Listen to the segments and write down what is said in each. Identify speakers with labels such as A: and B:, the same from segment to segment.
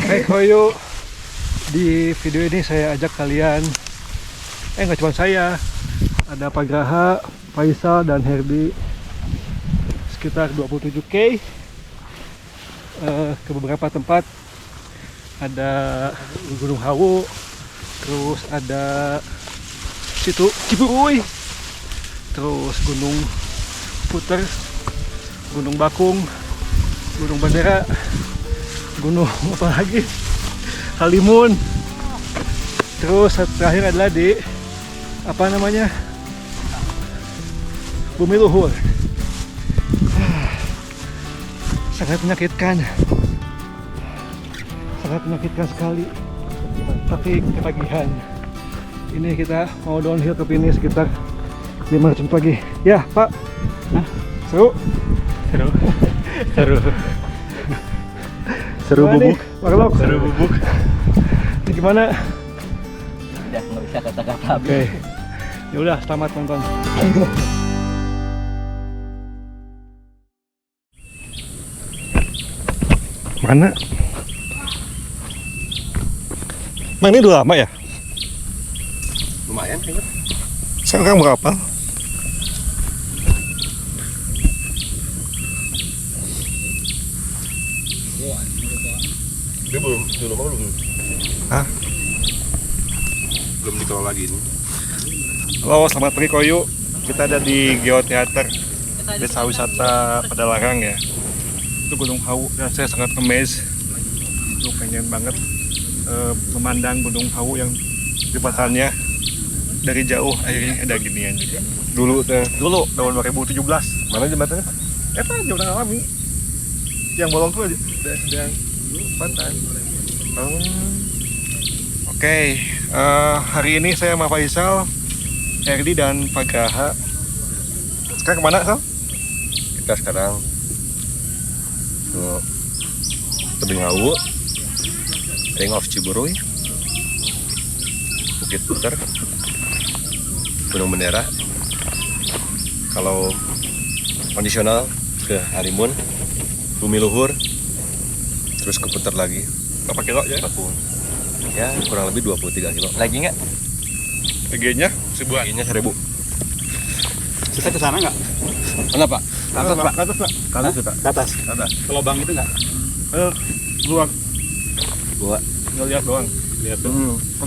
A: Hai Koyo, di video ini saya ajak kalian, nggak cuma saya, ada Pak Graha, Faisal dan Herdi, sekitar 27 km ke beberapa tempat. Ada Gunung Hawu, terus ada situ Ciburuy, terus Gunung Puter, Gunung Bakung, Gunung Bandera, gunung apa lagi, Halimun, terus terakhir adalah di apa namanya, Bumi Luhur. Sangat menyakitkan sekali, tapi ketagihan. Ini kita mau downhill ke sini sekitar 500 pagi. Ya Pak, seru. Seru bubuk. Warlock. Seru bubuk. Ini gimana?
B: Udah nggak bisa kata-kata.
A: Oke. Ya udah, selamat nonton. Mana? Mang, ini udah lama ya?
C: Lumayan kayaknya.
A: Sekarang berapa?
C: Dia belum, belum.
A: Hah?
C: Belum dikelola lagi ini.
A: Halo, selamat pagi Koyu. Kita ada di Geoteater, desa wisata Padalarang ya. Itu Gunung Hawu dan saya sangat amazed. Lu pengen banget memandang Gunung Hawu yang kecepatan dari jauh. Akhirnya ada ginian juga. Dulu tahun 2017.
C: Mana jembatannya?
A: Jembatan alami. Yang bolong tuh sedang jembatan. Oke, hari ini saya sama Faisal, Herdi dan Pak Graha. Sekarang kemana, Sal?
C: Kita sekarang ke Tebing Hawu, Ring of Ciburuy, Bukit Puter, Gunung Bendera. Kalau kondisional ke Halimun, Bumi Luhur, terus ke Puter lagi.
A: Berapa kilo ya?
C: 40. Ya, kurang lebih 23 kilo.
B: Lagi nggak?
A: PG-nya 1000-an.
C: Kayaknya 1000.
D: Bisa ke sana nggak?
C: Mana Pak?
D: Ke atas, Pak.
A: Ke atas, Pak.
C: Ke atas kita.
D: Ke atas.
C: Ada.
D: Ke lubang itu nggak?
A: Luar.
C: Gua.
A: Nggak lihat doang.
D: Lihat tuh.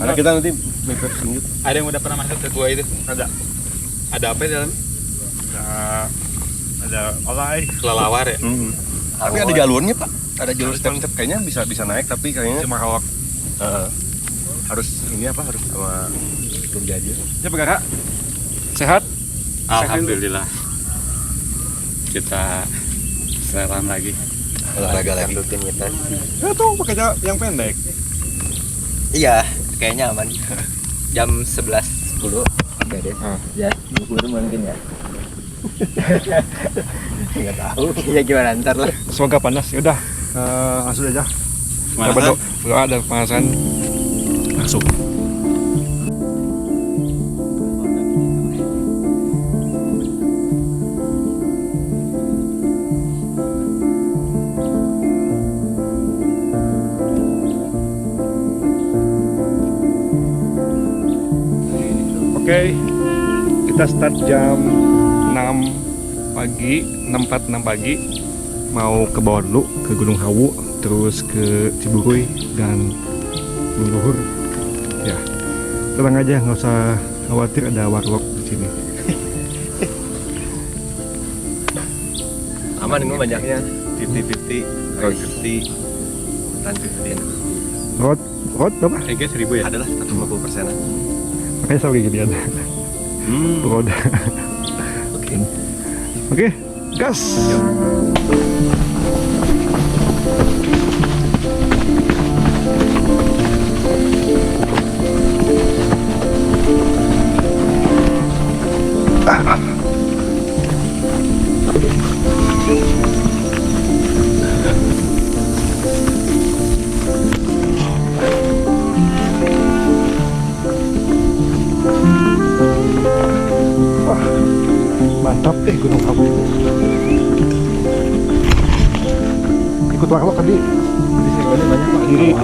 C: Karena kita nanti mikir lanjut.
D: Ada yang udah pernah masuk ke gua itu?
A: Ada.
D: Ada apa di dalam?
A: Ada olay.
D: Kelelawar ya?
C: Tapi ada jalurnya Pak. Ada jalur step-step kayaknya bisa naik tapi kayaknya
A: Cuma hawak.
C: harus ini apa harus sama kerja aja.
A: Ya Pak Graha. Sehat?
D: Alhamdulillah. Kita seram lagi.
C: Olahraga lagi.
B: Rutinitas.
A: Ya tuh pakai yang pendek.
B: Iya, kayaknya aman. Jam 11.10 udah deh. Ya, 20 mungkin ya. Nggak tahu. Ya gimana ntar lah.
A: Semoga panas. Ya udah, langsung aja. Kita berdoa ada pemanasan. Masuk. Oke, kita start jam 6 pagi, 6.46 pagi. Mau ke bawah dulu, ke Gunung Hawu, terus ke Ciburuy dan Bumi Luhur. Ya, tenang aja, nggak usah khawatir, ada warlock di sini.
C: Aman ini banyaknya 50-50, road 50, run 50.
A: Road berapa?
D: Kayaknya 1000 ya?
C: Adalah 150%-an.
A: Makanya sama kayak ginian. Road. Oke, gas. Mantap Gunung Hawu. Ikut warlock tadi. Di sini banyak Pak. kiri.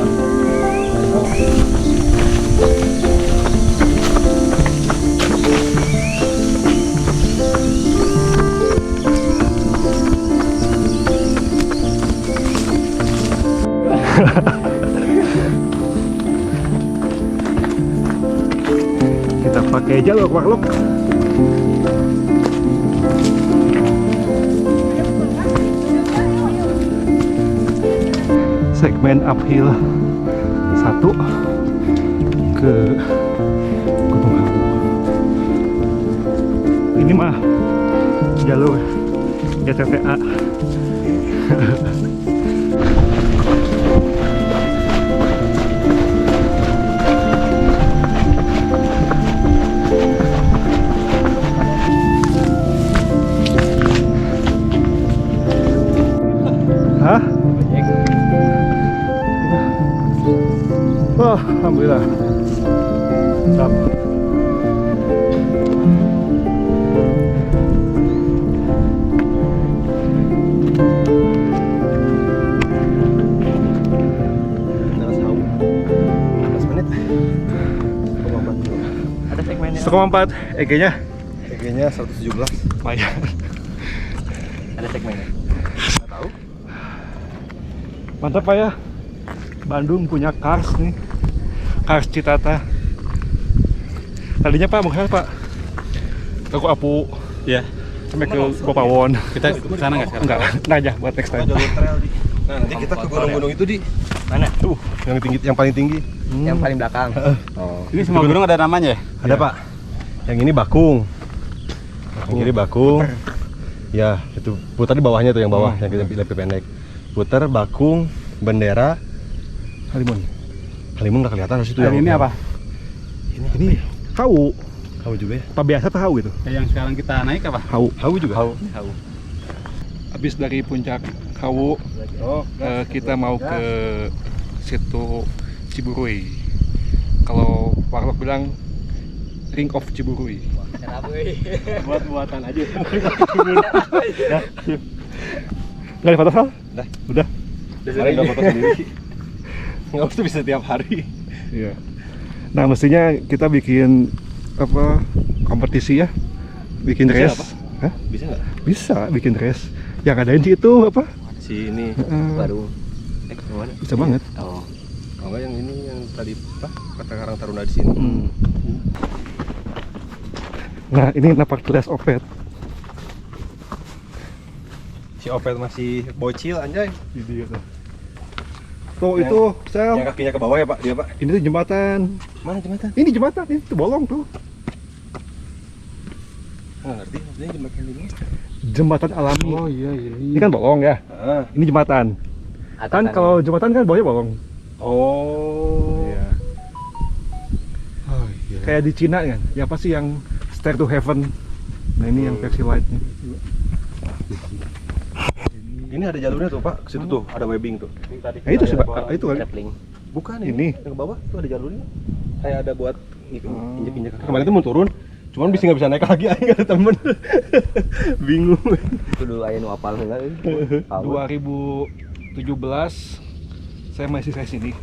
A: Kita pakai jalur warlock. Segmen uphill 1 ke Gunung Hawu. Ini mah jalur GTTA. Hah? Oh, alhamdulillah. Mantap.
B: Ada segmennya.
A: 1,4 EG-nya
C: EG-nya 117.
A: lumayan.
B: Ada segmennya.
A: Mantap Pak ya. Bandung punya Kars nih. Kars Citata. Tadinya Pak mau kemana Pak? Ke Apu
D: Ya,
A: sampai ke Gopawon.
D: kita ke sana nggak sekarang?
A: Enggak, nah aja buat next time.
C: Jalur trail di. Nah, nanti kita ke gunung-gunung itu di
B: Mana?
C: yang tinggi, yang paling tinggi.
B: Yang paling belakang.
C: Oh.
D: Ini semua gunung ada namanya ya?
C: Ada Pak. Yang ini Bakung. Yang kiri Bakung. Ya, itu putar di bawahnya tuh yang bawah, yang kita lebih pendek. Putar Bakung, Bendera,
A: Halimun.
C: Halimun nggak kelihatan harus itu
D: Dan ini apa?
A: Ini Hawu.
C: Hawu juga ya?
A: Apa biasa tuh Hawu itu?
D: Yang sekarang kita naik apa?
A: Hawu.
C: Hawu juga? Hawu.
A: Habis dari puncak Hawu, kita mau ke situ Ciburui. Kalau Warlock bilang Ring of Ciburui.
C: Buat-buatan aja.
A: Nggak ada foto Sal? Udah.
C: Kemarin udah foto sendiri. Nggak usah bisa tiap hari.
A: Iya. Nah mestinya kita bikin apa kompetisi ya, bikin
C: Bisa
A: race.
C: apa?
A: Hah?
C: Bisa nggak?
A: Bisa bikin race. Yang adain sih itu apa?
C: Si ini.
B: Baru. Gimana?
A: Bisa banget.
B: Oh.
C: Kalau nggak yang ini yang tadi apa? Kata Karang Taruna di sini.
A: Nah ini napak jelas Opet.
C: Si Opet masih bocil anjay.
A: Ini gitu. Tuh itu Sel.
C: Yang kakinya ke bawah ya Pak, dia Pak.
A: Ini tuh jembatan.
C: Mana jembatan?
A: Ini jembatan, ini tuh bolong tuh.
C: Nggak ngerti, maksudnya jembatan ini.
A: Jembatan alami.
D: Oh iya ini.
A: Ini kan bolong ya.
C: Ah.
A: Ini jembatan. Kan kalau jembatan kan bawahnya bolong.
C: Oh.
A: Iya.
C: Oh iya.
A: Kayak di Cina kan. Ya apa sih yang Stair to Heaven. Nah ini yang versi lightnya.
C: Ini ada jalurnya tuh Pak, ke situ tuh ada webbing tuh.
A: Nah itu sih Pak, itu kan.
B: Grappling.
C: Bukan
A: Ini.
C: yang ke bawah tuh ada jalurnya. Kayak ada buat gitu,
A: Oh.
C: injek-injek. Kemarin tuh mau turun, cuman bisa nggak bisa naik lagi, aja nggak ada temen. Bingung.
B: Itu dulu aya nu apal heula.
A: 2017 saya masih saya sini.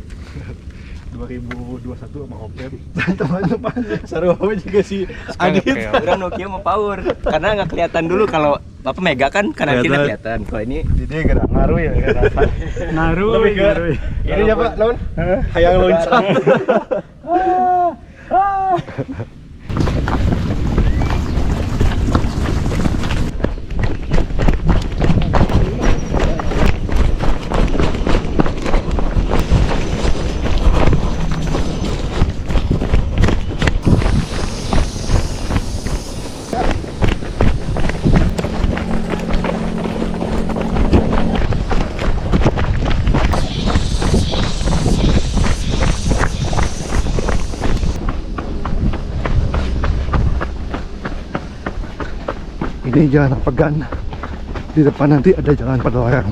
A: 2021 sama Opet.
C: Teman-teman, seru apa juga sih.
A: Adit.
B: Urang Nokia mau power karena nggak kelihatan dulu kalau apa mega kan kanan kiri kelihatan. Kalau ini
C: Jadi gak ngaruh ya, gak rasa.
A: Naruh,
C: Lebih ke ini ya Pak, naon? Hayang loncat.
A: Ini jalan Pegan. Di depan nanti ada jalan Padalarang.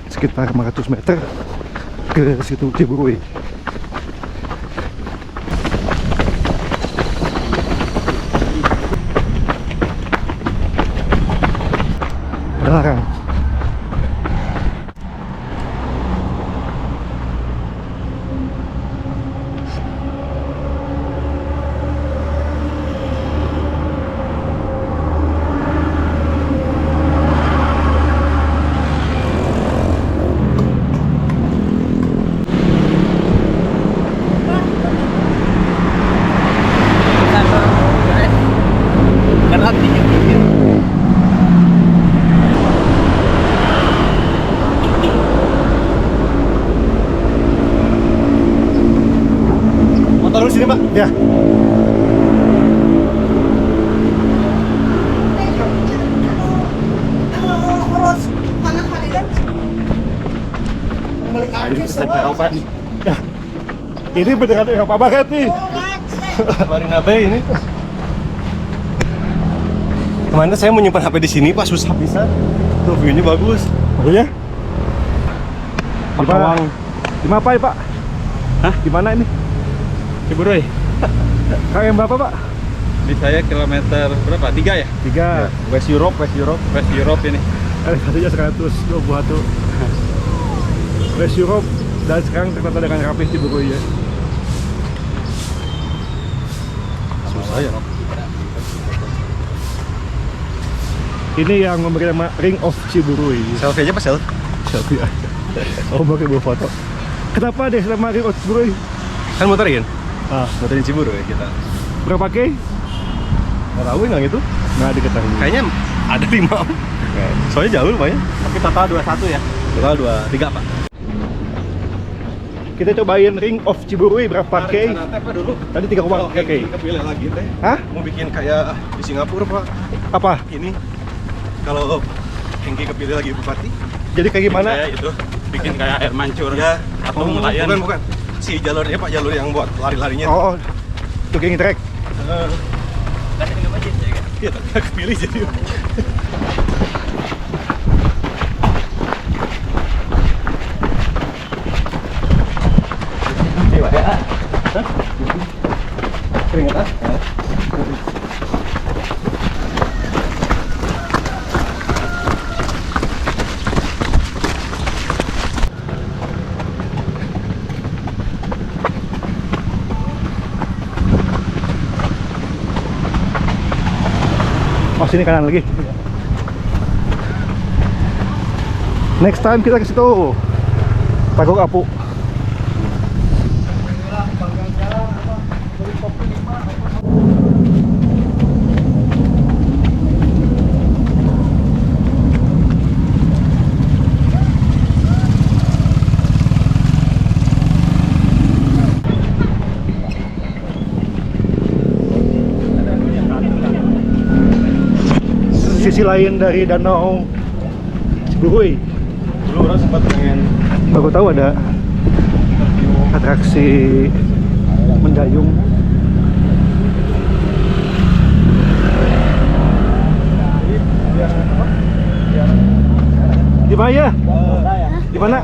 A: Sekitar 500 meter ke situ Ciburui. Padalarang.
C: sini Pak. Ya. Ya. Ini beneran Eropa banget nih. Marina Bay ini. Kemana saya mau nyimpan HP di sini Pak, susah bisa. Tuh view-nya bagus. Oh ya? Di mana Pak? Pak?
D: Hah?
C: Di mana ini?
D: Ciburuy.
C: KM berapa Pak?
D: Di saya kilometer berapa? 3 ya?
C: 3. West Europe.
D: West Europe ini.
C: Tadinya 121. West Europe dan sekarang ternyata dengan rapih Ciburuy ya. Susah ya. Ini yang memberi nama Ring of Ciburuy.
B: Selfie aja Pak,
C: Selfie aja. Oh, pakai bawa foto. Kenapa deh nama Ring of Ciburuy?
B: kan muterin
C: Ah,
B: muterin Ciburuy kita.
C: berapa K?
B: Nggak tahu nggak gitu,
C: Nggak diketahui.
B: kayaknya ada 5 om. Soalnya jauh lumayan.
D: Tapi total 21 ya.
B: Total 23 Pak.
C: Kita cobain Ring of Ciburuy berapa K?
B: dulu.
C: Tadi 3,3 K.
B: Kepilih lagi teh.
C: Hah?
B: Mau bikin kayak di Singapura Pak.
C: Apa?
B: Ini kalau Hengki kepilih lagi bupati,
C: Jadi kayak gimana?
D: Kayak itu bikin kayak air mancur.
B: ya
D: Atau nelayan.
B: bukan si jalurnya Pak, jalur yang buat lari-larinya.
C: Oh, jogging track.
B: Iya, tapi nggak kepilih jadi.
C: Keringetan? Oh, sini kanan lagi. Next time kita ke situ. Tagok Apu. Sisi lain dari Danau Ciburuy.
B: Dulu orang sempat pengen
C: Baru tahu ada atraksi mendayung. Di mana ya? Di mana?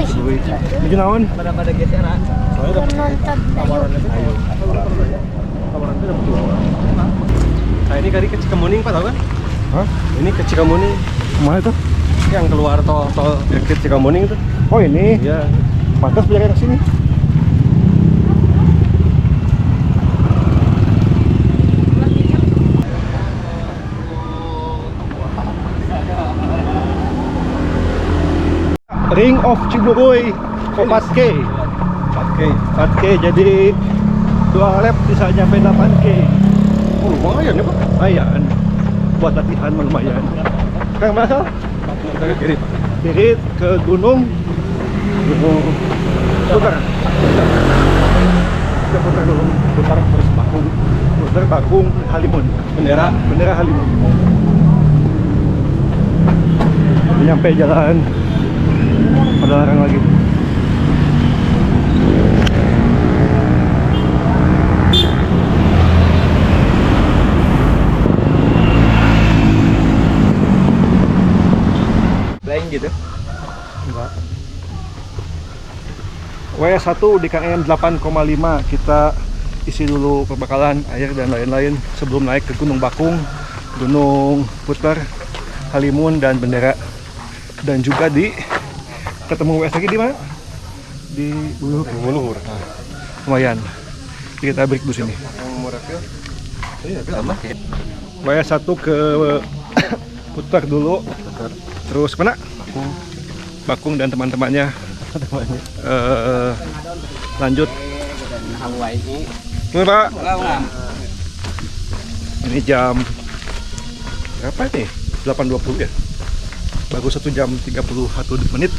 E: Ciburuy.
C: Di naon?
B: pada geseran.
E: Nonton dayung.
B: Nah ini kali ke Cikamuning Pak, tahu kan?
C: Hah?
B: Ini ke Cikamuning
C: Kemana itu?
B: yang keluar tol dekat Cikamuning itu.
C: Oh ini?
B: Iya.
C: Pantas biar ke sini. Ring of Ciburuy 4K. 4K jadi 2 lap bisa nyampe 8K.
B: Oh lumayan ya Pak.
C: Lumayan. Buat latihan lumayan. Kang Masal?
B: Kita ke kiri Pak.
C: Kiri ke gunung putar. Kita putar dulu, putar terus Bakung, putar Bakung Halimun, bendera Halimun. Nyampe jalan Padalarang lagi.
B: Lain gitu.
C: Enggak. WS1 di KM 8,5 kita isi dulu perbekalan, air dan lain-lain sebelum naik ke Gunung Bakung, Gunung Puter, Halimun dan Bendera. Dan juga di ketemu WS lagi di mana? Di Buluhur. Nah, lumayan. Jadi kita break dulu sini.
B: Yang murah fil. Iya, sama.
C: WS1 ke Puter dulu. Terus mana? Bakung dan teman-temannya. Lanjut. Ini Pak. Ini jam berapa nih? 8.20 ya? Baru 1 jam 31 menit.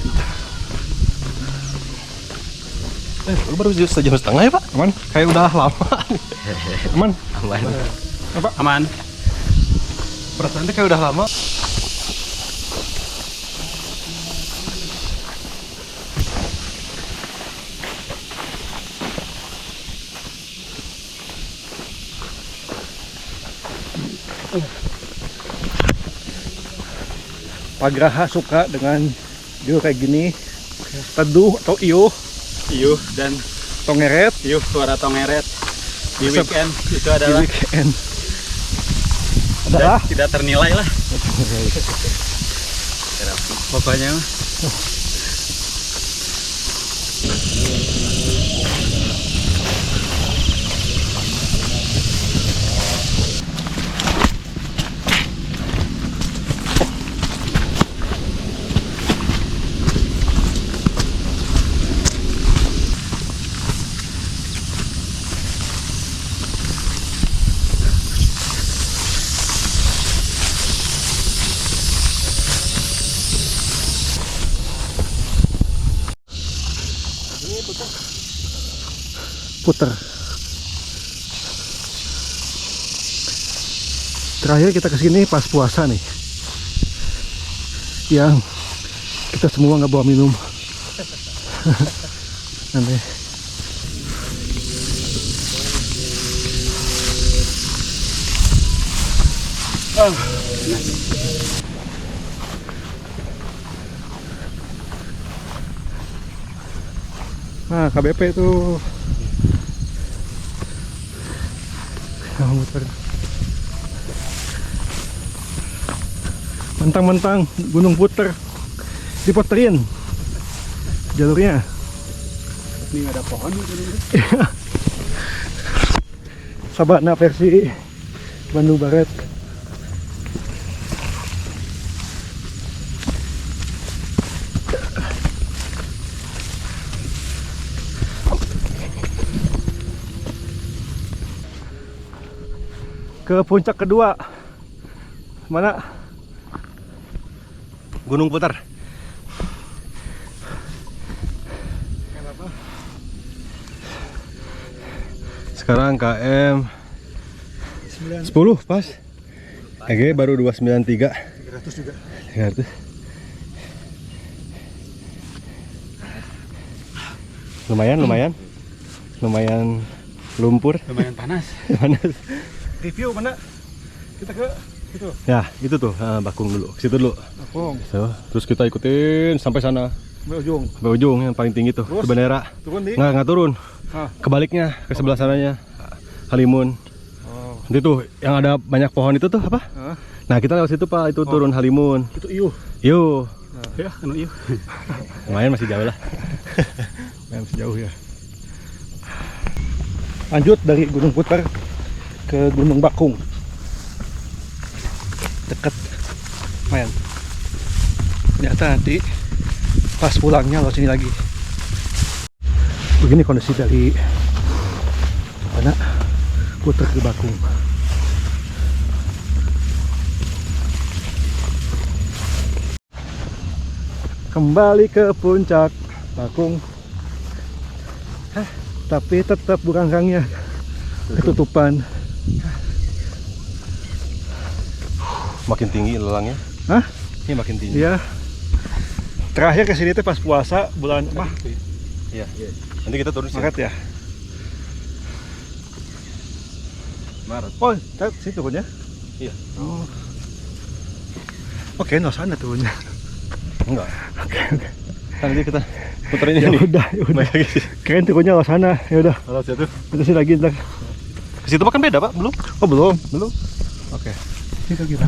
A: Lu baru sejam setengah ya Pak?
C: Aman? Kayak udah lama. Aman?
B: Aman.
D: Aman.
A: Perasaannya kayak udah lama.
C: Pak Graha suka dengan view kayak gini, teduh atau iuh,
D: Dan
C: tongeret
D: suara tongeret di
C: Asap.
D: weekend itu
C: di
D: adalah
C: weekend. Adalah
D: tidak ternilai lah. Pokoknya mah.
C: puter. Terakhir kita kesini pas puasa nih, yang kita semua nggak bawa minum. Aneh. Nah, KBP tuh muter. Mentang-mentang Gunung Puter diputerin jalurnya.
D: Ini nggak ada pohon gitu.
C: Sabana versi Bandung Barat. Ke puncak kedua. Mana?
A: Gunung Puter. Sekarang KM 10 pas. EG baru 293.
C: 300 juga.
A: 300. Lumayan lumpur.
D: Lumayan panas.
A: Panas.
C: Review mana? Kita ke itu.
A: Ya, itu tuh Bakung dulu. Ke situ dulu.
C: Bakung.
A: So, terus kita ikutin sampai sana,
C: Sampai ujung.
A: sampai ujung yang paling tinggi tuh,
C: Terus?
A: ke bendera.
C: Turun di.
A: Nggak turun.
C: Ah.
A: Kebaliknya ke sebelah sananya. Halimun.
C: Oh.
A: Nanti tuh yang ada banyak pohon itu tuh apa?
C: Ah.
A: Nah, kita lewat situ Pak, itu turun Halimun.
C: Itu iuh.
A: Yuk.
D: Ya, anu yuk.
A: Lumayan masih jauh lah.
C: Masih jauh ya. Lanjut dari Gunung Puter ke Gunung Bakung. Deket. Lumayan. Ternyata nanti pas pulangnya lewat sini lagi. Begini kondisi dari mana Puter ke Bakung. Kembali ke puncak Bakung. Tapi tetap burangkangnya ketutupan.
A: Makin tinggi lelangnya.
C: Hah?
A: Ini makin tinggi.
C: Iya. Terakhir kesini teh pas puasa bulan mah
A: Iya. Nanti kita turun sini.
C: Maret ya.
A: Maret.
C: Oh, sini turunnya?
A: Iya.
C: Oh. Oke, no sana turunnya.
A: Enggak.
C: Oke.
A: Nanti kita puterin
C: Ya
A: ini.
C: udah, ya udah.
A: Baik lagi.
C: Keren turunnya ke sana. Ya udah.
A: Kalau situ.
C: Kita sini lagi ntar.
A: Ke situ makan beda, Pak? Belum?
C: Oh, belum.
A: Belum.
C: Oke. Itu kita.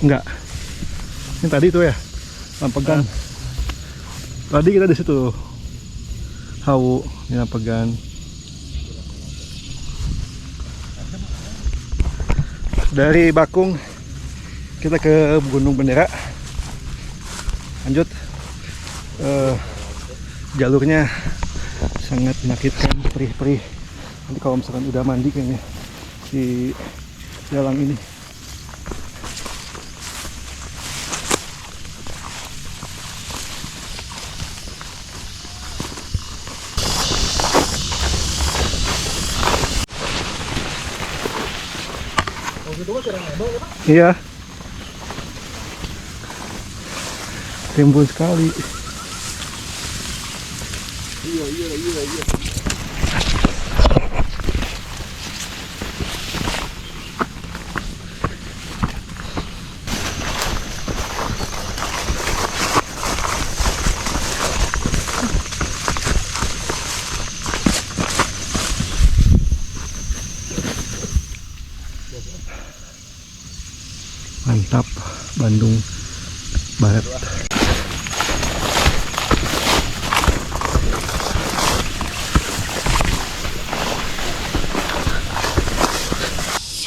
C: Enggak. Yang tadi itu ya. Lampegan. Tadi kita di situ. Hawu, ini Lampegan. Dari Bakung kita ke Gunung Bendera. Lanjut. Jalurnya sangat menyakitkan, perih-perih. Nanti kalau misalkan udah mandi kayaknya di jalan ini. Iya. Timbun sekali. Mantap, Bandung Barat.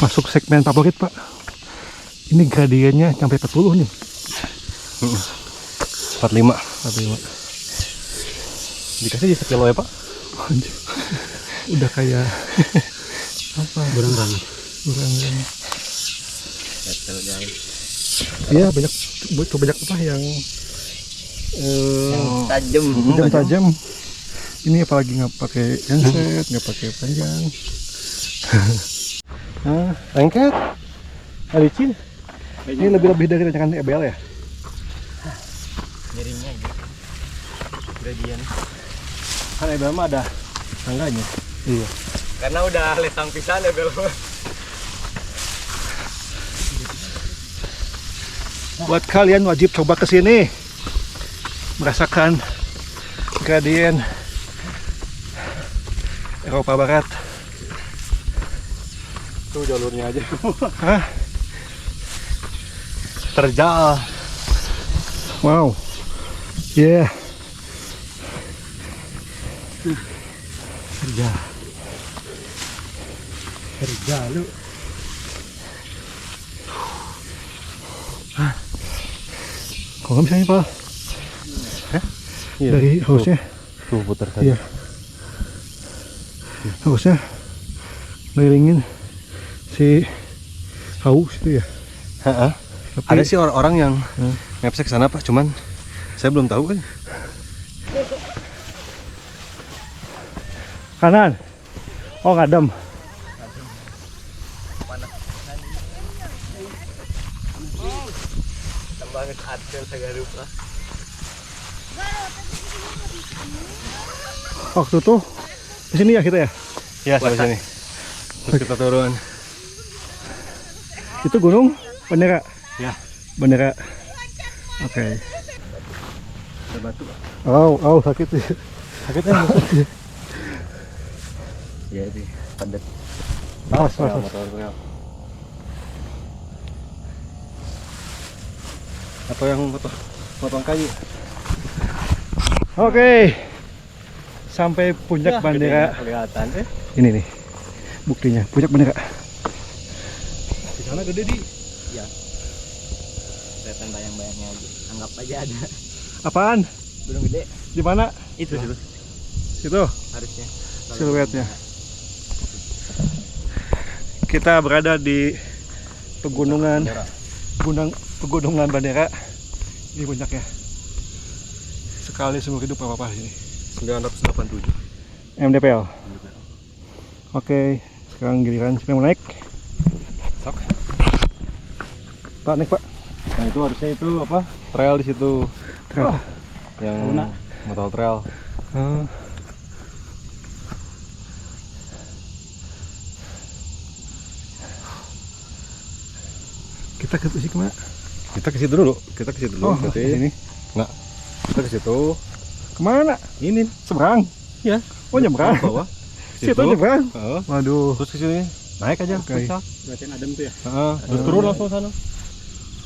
C: Masuk segmen favorit, Pak. Ini gradiennya sampai 40 nih.
A: 45.
C: 45.
A: Dikasih di sekilo ya, Pak?
C: Udah kayak apa?
D: Burang-burang.
C: Iya, banyak apa yang
B: Tajam.
C: tajam. Ini apalagi nggak pakai genset, nggak pakai panjang. Lengket. Licin. Ini lebih dari rancangan EBL ya?
B: Miringnya gitu. Gradient.
C: Kan EBL mah ada tangganya. Iya.
B: Karena udah lesang pisan ya bel.
C: Buat kalian wajib coba ke sini. Merasakan gradien Eropa Barat.
A: Tuh jalurnya aja.
C: Hah?
A: Terjal.
C: Wow. Yeah. Kerja lu. Kok nggak bisa nih, Pak?
A: Iya.
C: Dari hostnya?
A: Tuh putar tadi.
C: Iya. Hostnya ngelilingin si haus itu ya.
A: Heeh.
C: Tapi
A: Ada sih orang yang ngepsek ke sana, Pak, cuman saya belum tahu kan.
C: kanan. Oh, ngadem.
B: Banget adil segarup lah.
C: Waktu tuh di sini ya kita ya.
A: Ya, sampai sini. Terus kita turun.
C: Itu gunung Bendera.
A: Ya.
C: Bendera. Oke.
A: Ada batu.
C: Oh, sakit sih.
A: Sakit kan?
B: Iya sih, padat.
C: Awas.
A: Motor. Atau yang potong kayu.
C: Oke. Sampai puncak Bendera.
A: Kelihatan
C: Ini nih. Buktinya puncak Bendera.
A: Di sana gede di.
B: Iya. Kelihatan bayang-bayangnya aja. Anggap aja ada.
C: Apaan?
B: Gunung gede.
C: Di mana?
B: Itu situ.
C: Itu
B: Harusnya.
C: siluetnya. Kita berada di pegunungan Bendera. Ini puncaknya. Sekali seumur hidup apa ini.
A: 987.
C: MDPL. Oke, sekarang giliran siapa yang mau naik?
A: Sok.
C: Pak, naik Pak.
A: Nah, itu harusnya itu apa? Trail di situ.
C: Trail.
A: Yang motor trail.
C: Kita ke sini kemana?
A: Kita ke situ dulu.
C: Oh,
A: Nanti.
C: di sini.
A: Nggak. Kita ke situ.
C: Kemana?
A: Ini
C: Seberang.
A: ya.
C: Oh, nyebrang.
A: Bawah.
C: Situ nyebrang.
A: Heeh.
C: Waduh.
A: Terus ke sini. Naik aja.
C: Oke.
A: puncak.
D: Berarti adem tuh ya.
A: Heeh. Terus turun langsung sana.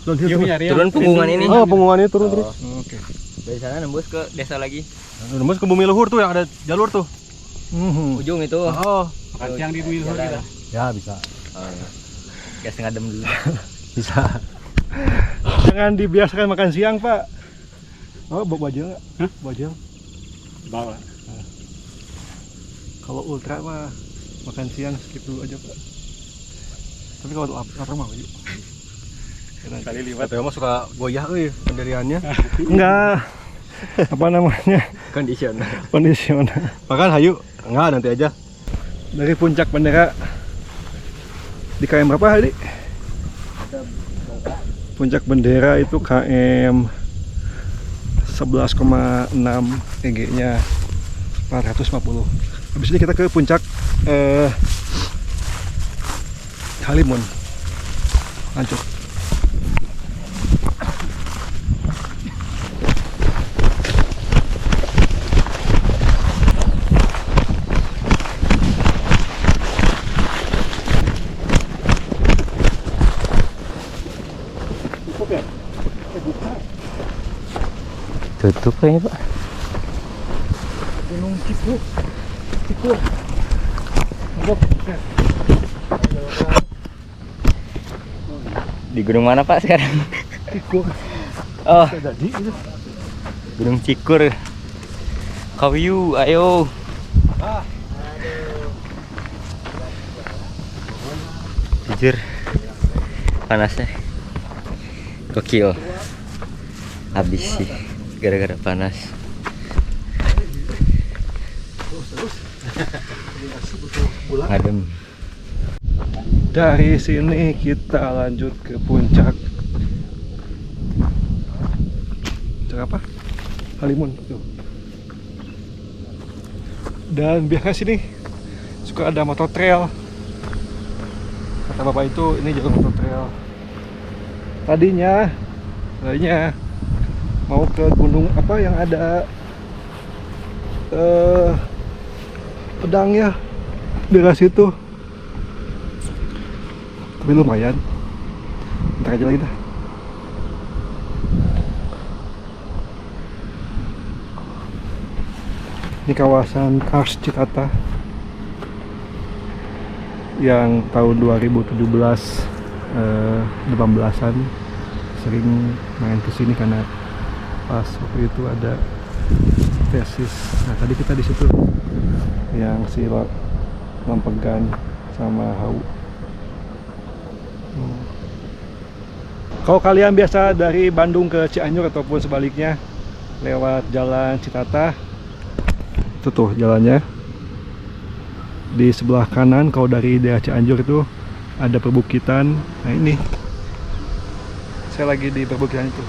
C: Downhill terus.
B: Turun punggungan ini.
A: Oh, punggungannya turun terus.
C: Oke.
B: Dari sana nembus ke desa lagi.
A: Nembus ke bumi luhur tuh yang ada jalur tuh.
B: Ujung itu.
A: Oh.
D: Makan siang di Dwi
B: Jalan.
D: kita.
A: Ya bisa.
B: Gas ngadem dulu.
A: Bisa.
C: Jangan dibiasakan makan siang, Pak. Oh, bawa bajel nggak?
D: Hah?
C: Bajel.
D: Bawa.
C: Kalau ultra mah makan siang segitu aja, Pak. Tapi kalau lapar mah yuk.
D: Kali liwat.
A: Katanya mah suka goyah pendiriannya.
C: Enggak. Apa namanya?
B: Kondisional.
C: Kondisional.
A: Makan hayu. Enggak, nanti aja.
C: Dari puncak Bendera di KM berapa, Hadi? Puncak Bendera itu KM 11,6, EG-nya 450. Habis ini kita ke puncak Halimun. Lanjut.
B: Tutup kayaknya Pak.
C: Gunung Cikur. Cikur.
B: Di gunung mana Pak sekarang?
C: Cikur.
B: Oh,
C: Jadi itu.
B: Gunung Cikur. Kawiyu, ayo. Jujur, panasnya gokil. Habis sih, gara-gara panas. Adem.
C: Dari sini kita lanjut ke puncak. Puncak apa? Halimun tuh. Dan biasanya sini suka ada motor trail. Kata bapak itu ini jalur motor trail. Tadinya mau ke gunung apa yang ada pedangnya daerah situ. Tapi lumayan. Ntar aja lagi dah. Ini kawasan Kars Citata yang tahun 2017 18-an sering main ke sini karena pas waktu itu ada tesis. Nah, tadi kita di situ yang si Lampegan sama Hau. Kalau kalian biasa dari Bandung ke Cianjur ataupun sebaliknya lewat jalan Citata, itu tuh jalannya. Di sebelah kanan kalau dari daerah Cianjur itu ada perbukitan. Nah ini saya lagi di perbukitan itu.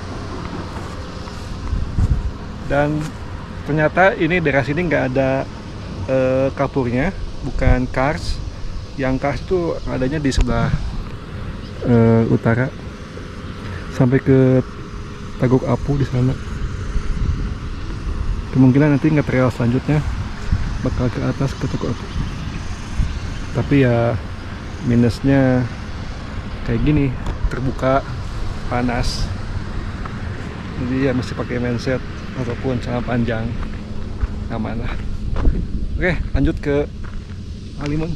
C: Dan ternyata ini daerah sini nggak ada kapurnya, bukan kars. Yang kars itu adanya di sebelah utara sampai ke Tagok Apu di sana. Kemungkinan nanti nge-trail selanjutnya bakal ke atas ke Tagok Apu. Tapi ya minusnya kayak gini, terbuka, panas. Jadi ya mesti pakai mindset ataupun celana panjang, aman lah. Oke, lanjut ke Halimun.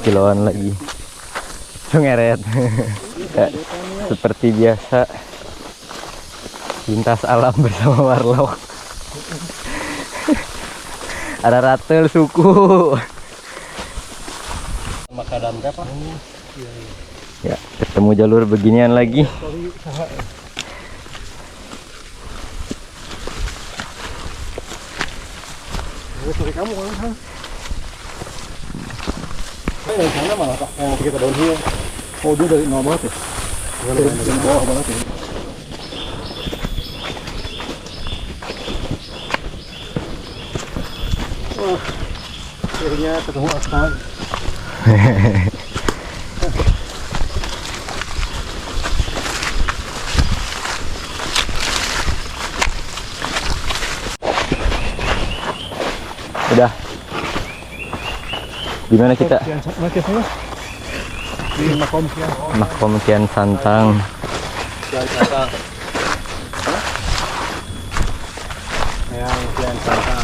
B: Kiloan lagi ngeret. Ya, seperti biasa lintas alam bersama Warlock. Ada ratel suku
C: Makadam apa?
B: ya, ketemu jalur beginian lagi.
C: Sorry kamu kan? Yang sana malah Pak, yang kita downhill. Oh dia dari nol banget ya? Dari bawah banget ya? Wah, akhirnya ketemu aspal.
B: Udah. Gimana kita?
C: Di Makom Kian.
B: Makom Kian Santang.
C: Kian Santang. Yang Kian Santang.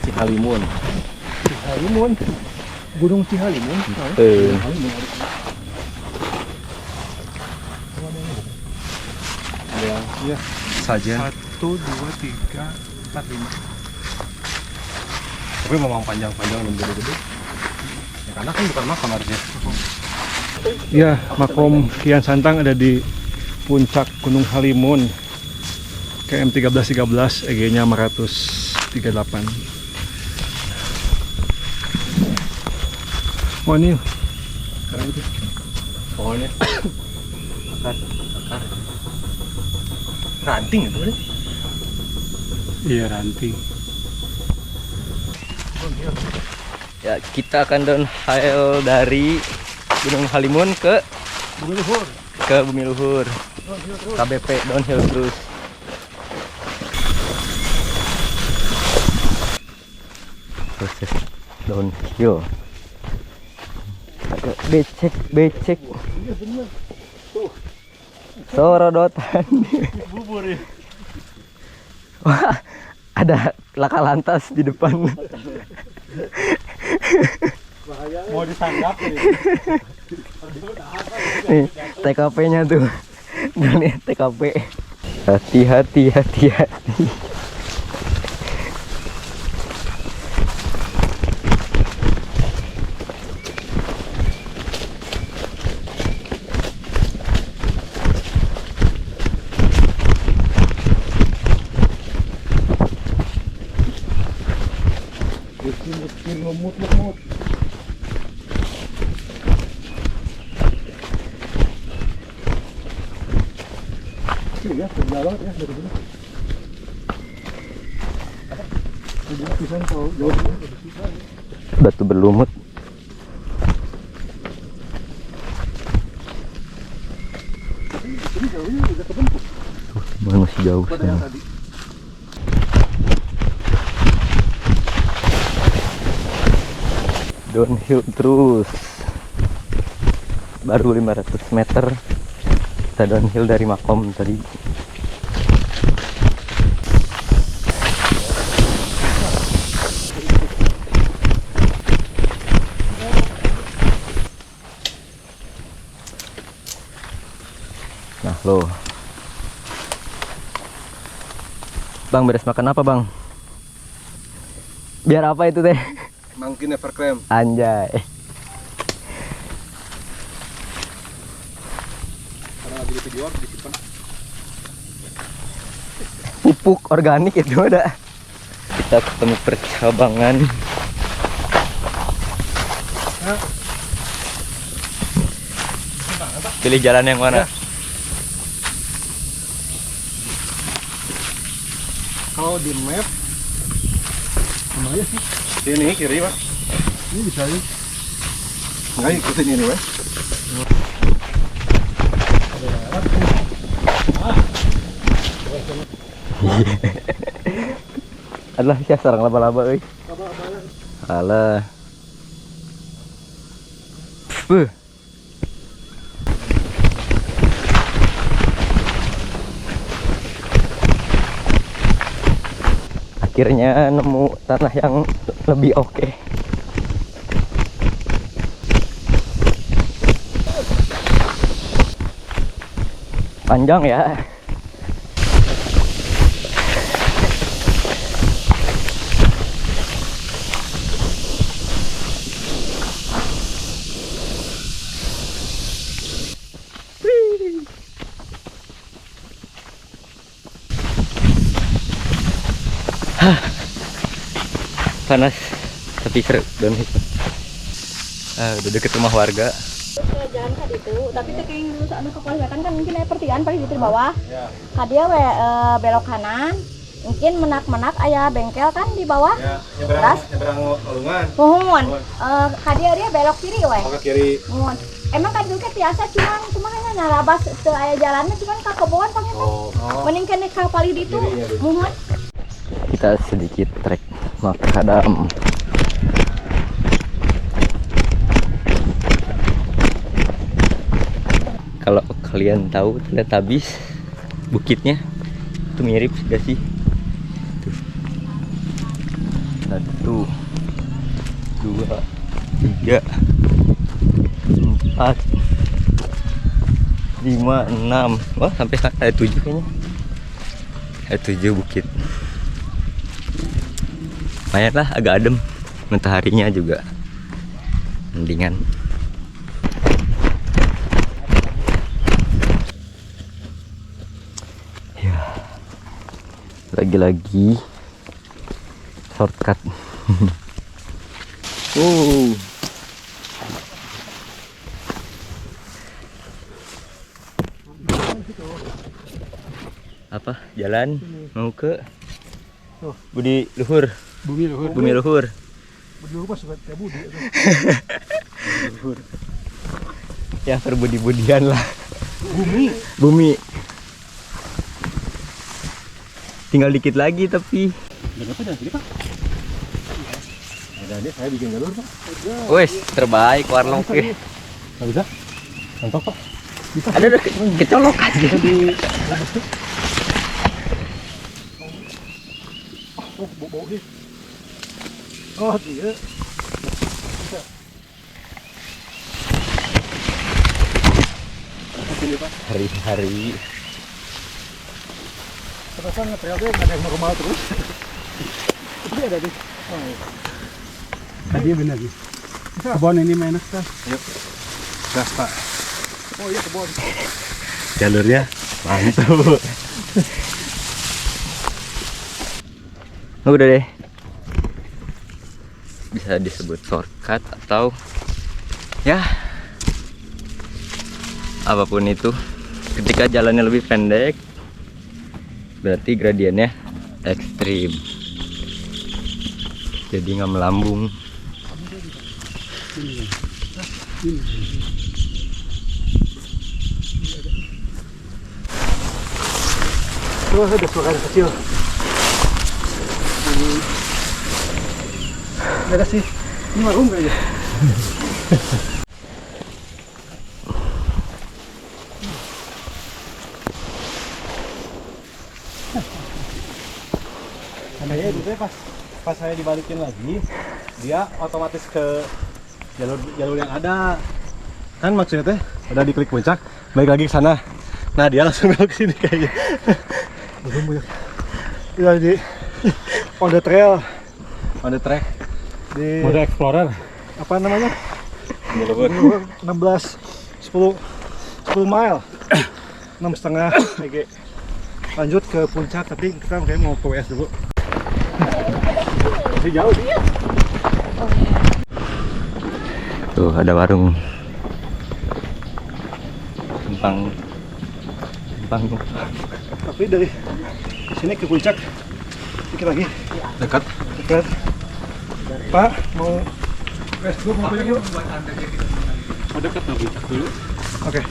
C: Cihalimun. Cihalimun. Gunung Cihalimun.
B: Eh.
C: Iya.
A: Sajen.
C: 1, 2, 3, 4, 5.
A: Tapi memang panjang-panjang dan gede-gede. Ya, karena kan bukan makam harusnya.
C: Ya, makom Kian Santang ada di puncak Gunung Halimun. KM 1313, EG-nya 538. Oh ini
A: Keren itu. Pohonnya. Akar. Ranting itu kan?
D: Iya ranting.
B: Ya, kita akan downhill dari Gunung Halimun ke Bumi Luhur. KBP downhill terus. Proses downhill. Agak becek. Sorodotan. Wah, ada laka lantas di depan.
D: Mau ditanggap
B: Nih, TKP-nya tuh. Nih, TKP. Hati-hati. Batu berlumut. Masih jauh sana. Downhill terus. Baru 500 meter. Kita downhill dari makom tadi. Nah lo, Bang, beres makan apa Bang? Biar apa itu teh?
A: Mangkin Evercream.
B: Anjay.
A: Karena lagi di video disimpan.
B: Pupuk organik itu ada. Kita ketemu percabangan. Pilih jalan yang mana?
C: kalau di map mana sih?
A: Sini kiri Pak.
C: Ini bisa ya.
A: Enggak ikutin ini Pak.
B: Adalah siapa sarang laba-laba euy. Alah. Beuh. Akhirnya nemu tanah yang lebih oke. Panjang ya. Panas tapi seru downhill. Udah deket rumah warga.
F: Jalan ka ditu, tapi teh kayaknya lulus anu kepolisian kan mungkin aya pertigaan paling di bawah. Kadia we belok kanan. Mungkin menak-menak aya bengkel kan di bawah.
A: Ya,
F: Terus
A: nyebrang ulungan.
F: muhun. Kadia dia belok kiri we.
A: Ke kiri.
F: Muhun. Emang kan dulu biasa cuman narabas teu aya jalanna cuman ka kebon panggil. Mending kene ka pali ditu. Muhun.
B: Kita sedikit trek makadam. Kalau kalian tahu Teletubbies bukitnya itu mirip gak sih? Tuh. 1, 2, 3, 4, 5, 5, 6. Wah, sampai ada 7 kayaknya. Ada 7 bukit. Lumayan lah, agak adem. Mataharinya juga mendingan. Ya. Lagi-lagi shortcut. Apa? Jalan mau ke Budi Luhur.
C: Bumi luhur.
B: Bumi Luhur.
C: Budi luhur pas suka kayak budi. Luhur.
B: Ya perbudi-budian lah.
C: Bumi.
B: Bumi. Tinggal dikit lagi tapi.
C: Dan apa jangan Pak? Ada adik saya bikin jalur Pak.
B: Wes, terbaik warlock.
C: Nggak bisa? Mantap Pak. Bisa.
B: Ada kecolokan
C: di oh, bau sih. Oh, iya.
B: Hari-hari.
C: Terasa ngetrail deh, nggak ada yang normal terus. Tapi ada deh. Oh, iya.
D: Tadi benar nih. Kebun ini enak kan?
C: Yuk. Gas Pak. Oh iya kebun.
B: Jalurnya mantap. Udah deh. Bisa disebut shortcut atau ya apapun itu. Ketika jalannya lebih pendek berarti gradiennya ekstrim, jadi nggak melambung.
C: Terus ada suara kecil. Nggak ada sih. Ini warung kayaknya. Kayaknya itu pas saya dibalikin lagi, dia otomatis ke jalur yang ada. Kan maksudnya teh udah diklik puncak, balik lagi ke sana. Nah dia langsung belok ke sini kayaknya. Belum banyak. Ya di on the trail, on the track di
D: Mode Explorer.
C: apa namanya? 16 10 mile 6,5 EG. Lanjut ke puncak, tapi kita kayak mau ke WS dulu. Masih jauh sih.
B: Tuh ada warung Empang.
C: Tapi dari sini ke puncak dikit lagi.
B: Dekat.
C: Dekat. Pak mau WS dulu, mau puncak dulu?
D: Oh, dekat nggak puncak dulu?
C: Oke.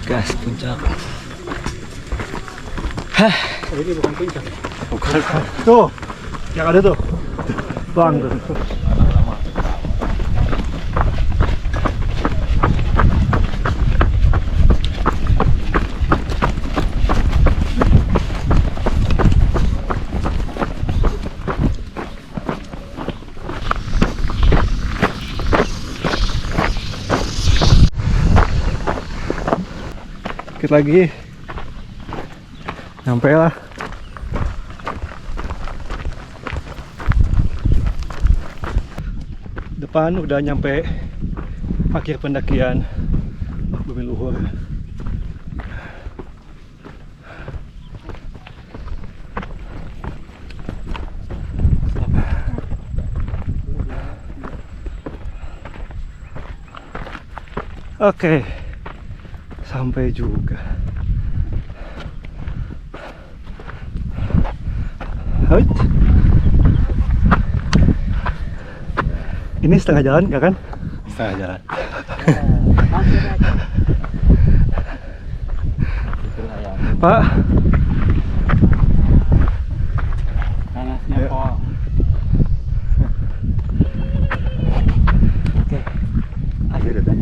B: Gas puncak.
D: Oh, ini bukan puncak.
C: Tuh, yang ada tuh. Bang tuh. Dikit lagi. Nyampe lah. Depan udah nyampe akhir pendakian Bumi Luhur. Oke, sampai juga. Hait. Ini setengah jalan nggak kan?
D: Setengah jalan.
C: Pak,
D: Panasnya kok.
B: Akhir udah.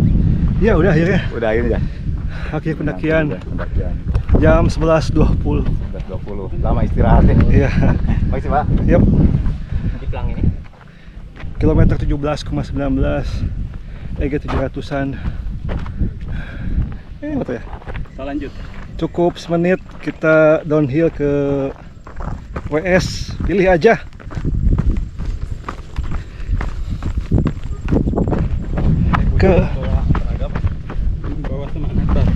C: ya udah akhirnya
B: Udah akhir ya.
C: akhir pendakian
B: Pendakian.
C: jam 11.20.
B: 11.20. Lama istirahat ya.
C: Iya,
B: Makasih, Pak.
C: yep.
B: Di pelang ini.
C: Kilometer 17,19. EG 700-an. Apa ya?
D: Lanjut.
C: Cukup semenit kita downhill ke WS, pilih aja. Ke
D: Bawah semangat.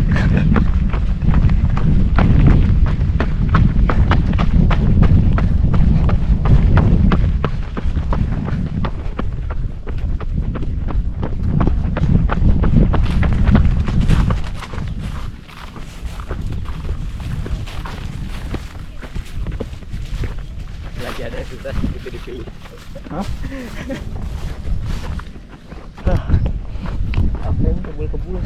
B: Lagi ada susah itu dipilih. Apa yang kebul-kebul?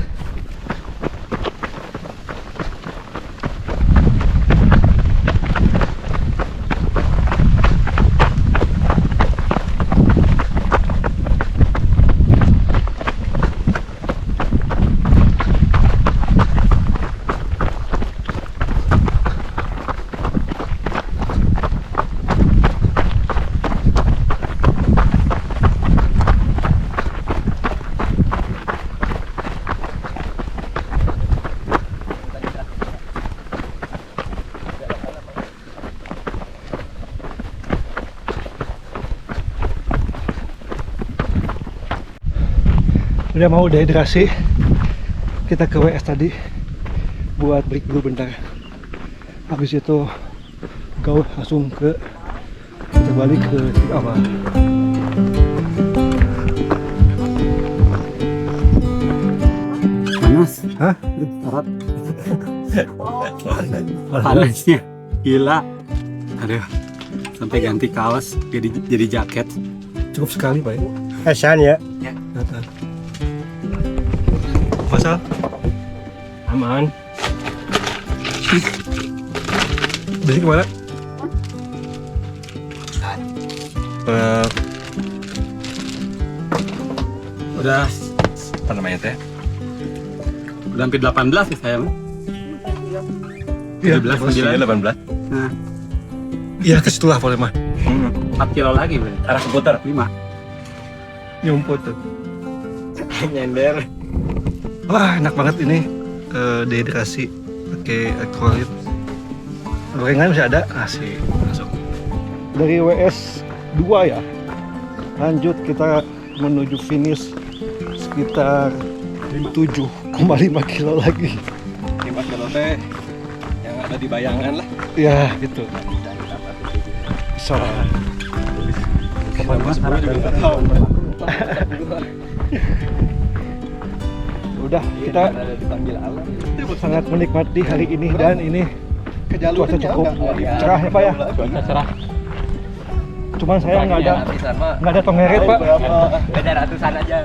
C: udah mau dehidrasi, kita ke WS tadi buat break dulu bentar. Habis itu gaul langsung kita balik ke titik awal.
D: Panas.
C: Hah?
D: Tarat. Panasnya gila. Aduh, sampai ganti kaos jadi jaket.
C: Cukup sekali Pak ya.
D: Kasihan ya.
C: Masal?
D: Aman.
C: Besi kemana?
D: Udah
A: Apa namanya teh?
D: udah hampir 18 sih saya.
C: Iya,
D: 17, 9.
A: 18.
D: Nah,
C: iya ke situ lah boleh mah.
D: 4 kilo lagi berarti.
A: Arah seputar.
D: 5.
C: Nyumput tuh.
B: Nyender.
C: Wah enak banget ini dehidrasi pakai elektrolit. Gorengan masih ada, asik masuk. Dari WS 2 ya, lanjut kita menuju finish sekitar 7,5 kilo lagi.
A: 5 kilo teh yang ada di bayangan lah.
C: Ya gitu. So, udah kita
B: dipanggil alam.
C: sangat menikmati hari ini dan ini cuaca cukup cerah ya Pak ya.
D: Cuaca cerah.
C: Cuman saya nggak
B: Iya,
C: ada tongeret Pak.
B: Beda ratusan aja.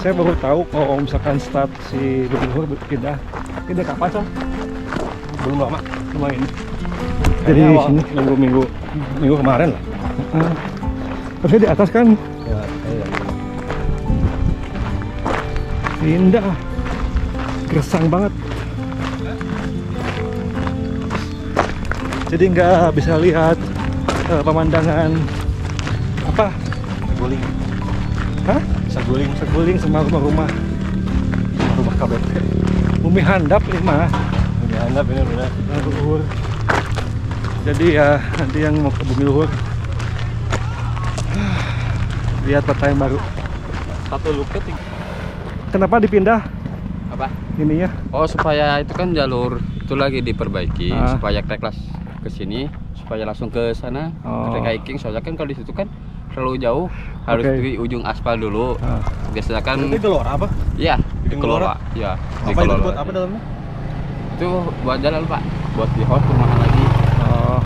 C: Saya baru tahu kalau misalkan start si Bubur pindah kapan sih? Belum lama, cuma ini. Jadi sini minggu kemarin lah. Terusnya di atas kan?
B: Ya,
C: Indah, gersang banget. Jadi nggak bisa lihat pemandangan apa?
A: Guling.
C: Hah? Seguling sama rumah-rumah KBP. Bumi handap ini mah.
A: Bumi handap ini benar.
C: Luhur. Jadi ya nanti yang mau ke Bumi Luhur lihat peta yang baru.
D: Satu luka.
C: Kenapa dipindah
B: Apa?
C: ininya?
G: Oh, supaya itu kan jalur itu lagi diperbaiki supaya kelas ke sini supaya langsung ke sana trek hiking. Soalnya kan kalau di situ kan terlalu jauh, harus di ujung aspal dulu. Biasanya kan
A: Ini gelora apa?
G: iya,
A: Bikin
G: dikelola. Iya,
A: Apa itu
G: dikelola.
A: buat apa dalamnya?
G: Itu buat jalan, Pak. Buat di host perumahan lagi.
C: Oh.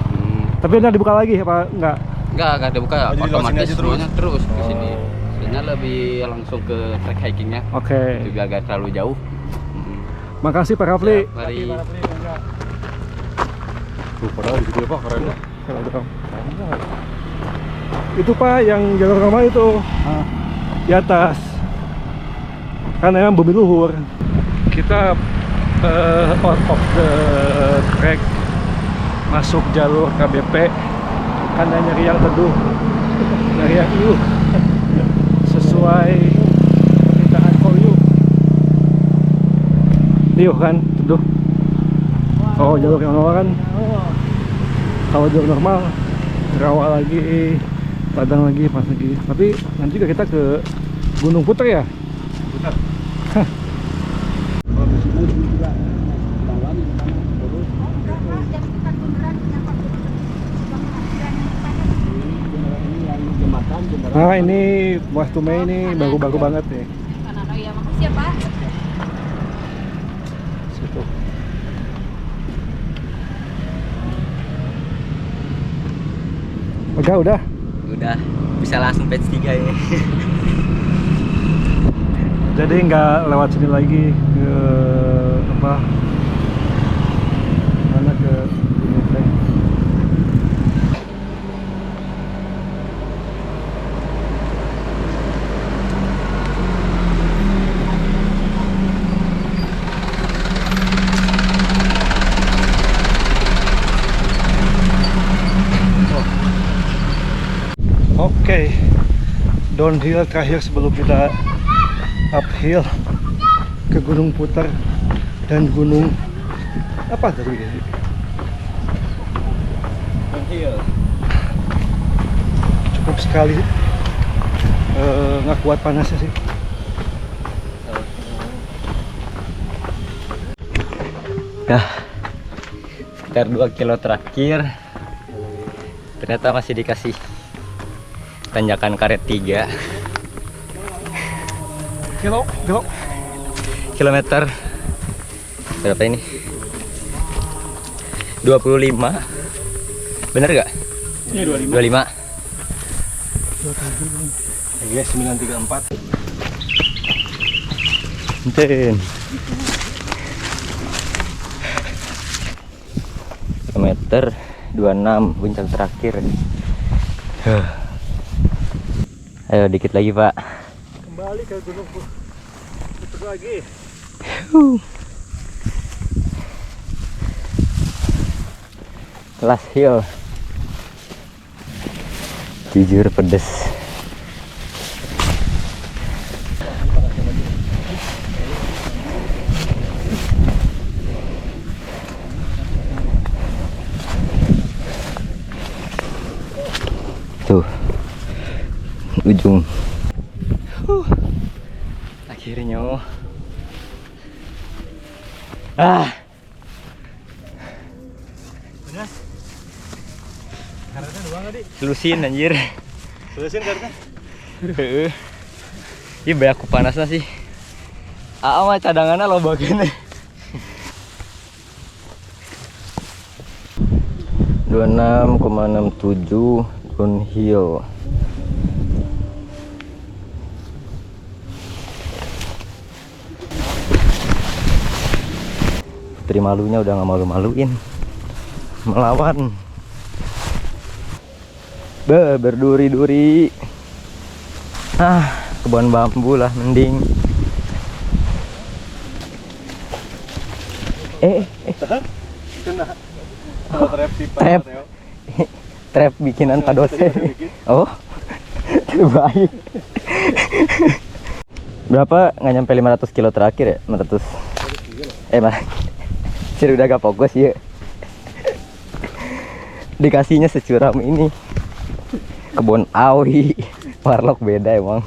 C: Tapi udah dibuka lagi apa enggak?
G: Enggak ada buka,
A: Oh, jadi lewat sini
G: otomatis
A: aja
G: semuanya terus ke
C: Oh.
G: sini. Soalnya lebih langsung ke trek hikingnya.
C: Oke.
G: Itu biar gak terlalu jauh.
C: Makasih Pak Rafli.
G: Mari.
A: Tuh, padahal di situ Pak, keren ya.
C: Itu Pak yang jalur normal itu di atas. Kan emang Bumi Luhur. Kita out of the track, masuk jalur KBP. Kan nyari yang teduh, nyari yang iuh. Sesuai kita Liuh kan, tuh. Oh, jalur yang normal kan. Kalau jalur normal, rawa lagi, padang lagi, pas lagi. Tapi nanti juga kita ke Gunung Puter ya.
A: Puter.
C: Nah ini Buah Tumai ini baru-baru banget nih.
F: Iya, makasih ya Pak.
C: Situ. Udah.
B: Udah bisa langsung page 3 ini.
C: Jadi nggak lewat sini lagi ke apa? Mana ke ini teh? Oke, downhill terakhir sebelum kita uphill ke Gunung Puter dan Gunung apa tadi? Cukup sekali, nggak kuat panasnya sih.
B: Nah, sekitar 2 kilo terakhir ternyata masih dikasih tanjakan karet 3 kilometer berapa ini? 25 bener gak?
C: Iya
B: 25
C: Iya 934.
B: Enten. Kilometer 26 puncak terakhir. Ayo dikit lagi Pak.
C: Kembali ke Gunung Puter lagi.
B: Last hill. Jujur pedes. Tuh ujung. Akhirnya.
C: Karetnya doang tadi.
B: Lusin anjir.
C: Selesin karetnya.
B: Heeh. Ih banyak aku panasnya sih. Mah cadangannya lo bagian 26,67 downhill. Putri malunya udah nggak malu-maluin melawan. Berduri-duri. Kebun bambu lah mending.
C: Kena.
B: Trap. Trap bikinan Pak dosen. Oh. Terbaik. Berapa nggak nyampe 500 kilo terakhir ya? 500. Mah. Sir udah gak fokus ya. Dikasihnya securam ini. Kebun awi. Warlock beda emang.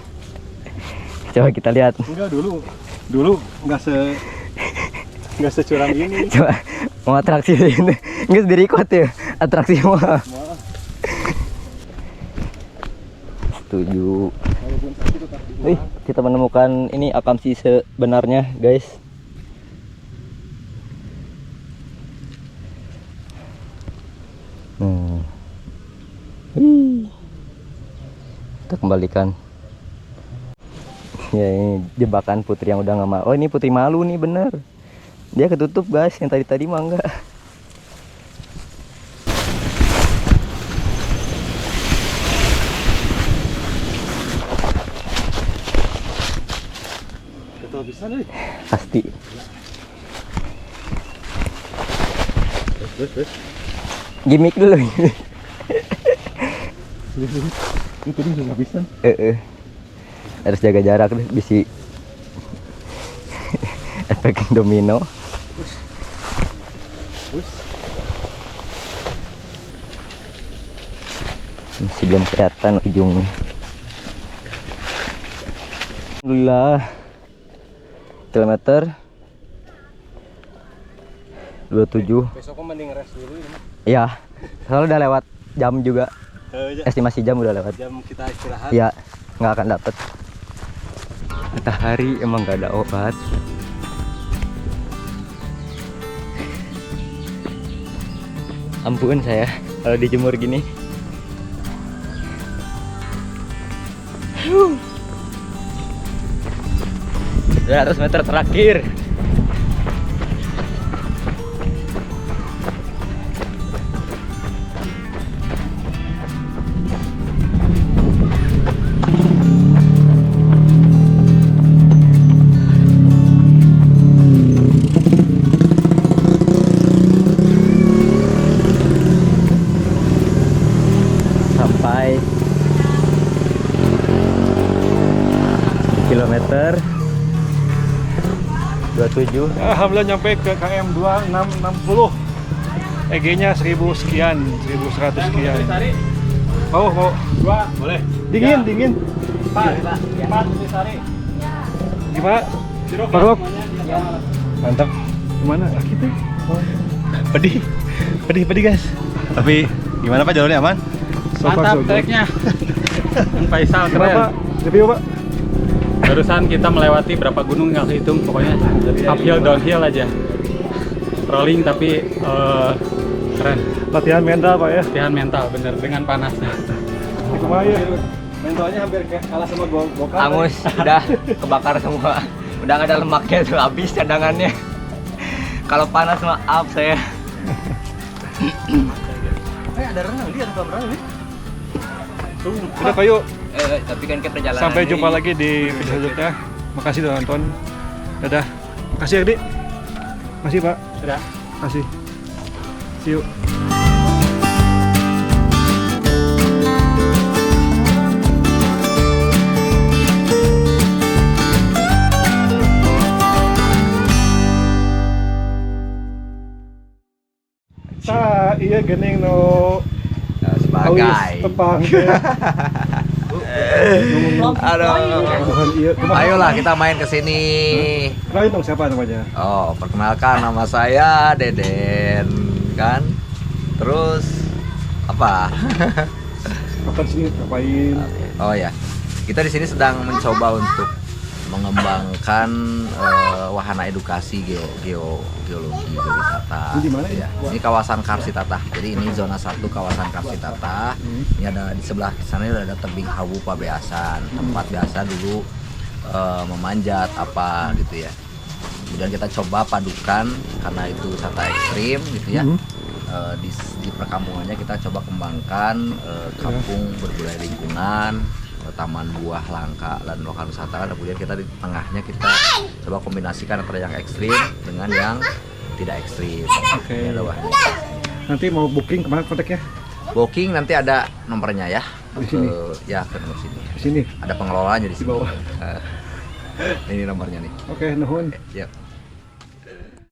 B: Coba kita lihat.
C: Enggak dulu nggak securam ini.
B: Coba mau atraksi ini. Nggak sendiri kuat ya atraksi mah. Setuju. Kita menemukan ini akamsi sebenarnya guys. Kita kembalikan. Ya ini jebakan Putri yang udah nggak mau. Oh ini Putri malu nih bener. Dia ketutup guys, yang tadi mah enggak.
C: Betul bisa nih.
B: Pasti.
C: Terus.
B: Gimik dulu.
C: Itu tadi nggak bisa.
B: Harus jaga jarak deh, bisi efek domino. Masih belum kelihatan ujungnya. Alhamdulillah. Kilometer 27.
C: Besok mending rest dulu ini.
B: Iya. Soalnya udah lewat jam juga. Estimasi jam udah lewat.
C: Jam kita istirahat.
B: Iya, nggak akan dapet. Matahari emang nggak ada obat. Ampun saya kalau dijemur gini. 200 meter terakhir. Sampai kilometer 27.
C: Alhamdulillah nyampe ke KM 2660. EG-nya 1000 sekian, 1100 sekian. Mau? Boleh. Dingin. Pak, gimana? Parok? Mantap. Gimana? Kita? Pedih guys.
A: Tapi gimana Pak, jalurnya aman?
D: Mantap treknya. Faisal
C: Gimana
D: keren.
C: Pak? Review Pak?
D: Barusan kita melewati berapa gunung nggak kehitung, pokoknya uphill downhill aja. Rolling tapi keren.
C: Latihan mental Pak ya?
D: Latihan mental bener dengan panasnya.
C: Gimana ya? Mentalnya hampir kalah sama Gokar.
B: Angus udah kebakar semua. Udah nggak ada lemaknya tuh, habis cadangannya. Kalau panas mah up saya. Ada renang, lihat ada renang nih.
C: Udah Pak yuk.
B: Tapi kan kita perjalanan.
C: Sampai jumpa lagi di video selanjutnya. Makasih udah nonton. Dadah. Makasih ya, Dik. Makasih Pak.
D: Dadah.
C: Makasih. See you. Iya gening no
B: Sebagai.
C: awis tepang. Aduh.
H: Ayolah kita main ke sini.
C: Kenalin dong siapa namanya?
H: Oh, perkenalkan nama saya Deden kan. Terus apa?
C: Kapan sini ngapain?
H: Oh ya. Kita di sini sedang mencoba untuk mengembangkan wahana edukasi geologi wisata.
C: Ini di mana
H: ya? Ini kawasan Karsitata. Jadi ini zona 1 kawasan Karsitata. Ini ada di sebelah sana udah ada tebing Hawu Pabeasan. Tempat biasa dulu memanjat apa gitu ya. Kemudian kita coba padukan karena itu wisata ekstrim gitu ya. Di perkampungannya kita coba kembangkan kampung berbudaya lingkungan, taman buah langka dan lokal wisata. Kemudian kita di tengahnya kita coba kombinasikan antara yang ekstrim dengan yang tidak ekstrim.
C: Oke.
H: Ini ada wahana.
C: Nanti mau booking kemana kontaknya?
H: Booking nanti ada nomornya ya.
C: Di sini?
H: Ya ke nomor sini.
C: Di sini.
H: Ada pengelolanya di
C: Di
H: sini.
C: bawah.
H: Ini nomornya nih.
C: Oke, nuhun.
H: Ya.